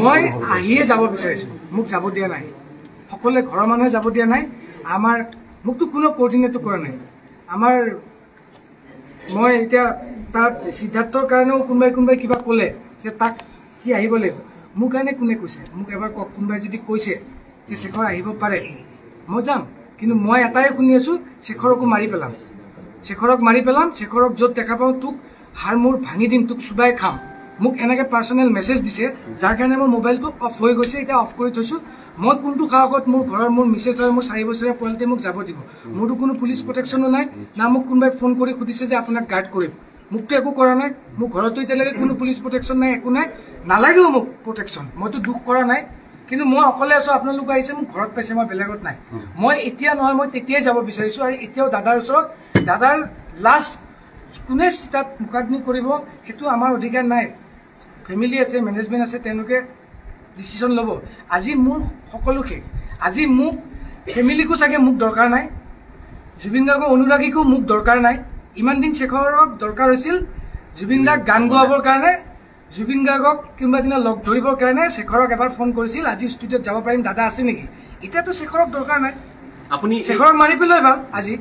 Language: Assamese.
মই আহিয়ে যাব বিচাৰিছো, মোক যাব দিয়া নাই, সকলোৱে ঘৰৰ মানুহে যাব দিয়া নাই। আমাৰ মোকতো কোনো কোঅৰ্ডিনেট কৰা নাই। আমাৰ মই এতিয়া তাত সিদ্ধাৰ্থৰ কাৰণেও কোনোবাই কিবা ক'লে যে তাক সি আহিব লাগিব। মোৰ কাৰণে কোনে কৈছে? মোক এবাৰ কওক, কোনোবাই যদি কৈছে যে শেখৰ আহিব পাৰে, মই যাম। কিন্তু মই এটাই শুনি আছো, শেখৰকো মাৰি পেলাম, শেখৰক মাৰি পেলাম, শেখৰক য'ত দেখা পাওঁ তোক হাৰ মূৰ ভাঙি দিম, তোক চুবাই খাম। মোক এনেকে পাৰ্চনেল মেছেজ দিছে, যাৰ কাৰণে মোৰ মোবাইলটো অফ হৈ গৈছে, এতিয়া অফ কৰি থৈছো। মই কোনটো সাহসত মোৰ ঘৰৰ মোৰ মিছেছ আৰু মোৰ 4 বছৰীয়া পোৱালিটোৱে মোক যাব দিব? মোৰতো কোনো পুলিচ প্ৰটেকশ্যনো নাই, না মোক কোনোবাই ফোন কৰি সুধিছে যে আপোনাক গাৰ্ড কৰিম। মোকতো একো কৰা নাই, মোৰ ঘৰতো এতিয়ালৈকে কোনো পুলিচ প্ৰটেকশ্যন নাই, একো নাই, নালাগেও মোক প্ৰটেকশ্যন। মইতো দুখ কৰা নাই, কিন্তু মই অকলে আছো। আপোনালোক আহিছে, মোক ঘৰত পাইছে, মই বেলেগত নাই। মই এতিয়া নহয়, মই তেতিয়াই যাব বিচাৰিছো। আৰু এতিয়াও দাদাৰ ওচৰত, দাদাৰ লাষ্ট কোনে তাত মোকাগ্নি কৰিব সেইটো আমাৰ অধিকাৰ নাই। ফেমিলি আছে, মেনেজমেণ্ট আছে, তেওঁলোকে ডিচিশ্যন ল'ব। আজি মোৰ সকলো শেষ। আজি মোক ফেমিলিকো চাগে মোক দৰকাৰ নাই, জুবিন গাৰ্গৰ অনুৰাগীকো মোক দৰকাৰ নাই। ইমান দিন শেখৰক দৰকাৰ হৈছিল জুবিন দাক গান গোৱাবৰ কাৰণে, জুবিন গাৰ্গক কোনোবা দিনা লগ ধৰিবৰ কাৰণে। শেখৰক এবাৰ ফোন কৰিছিল, আজি ষ্টুডিঅ'ত যাব পাৰিম, দাদা আছে নেকি? এতিয়াতো শেখৰক দৰকাৰ নাই, আপুনি শেখৰক মাৰি পেলোৱাই ভাল আজি।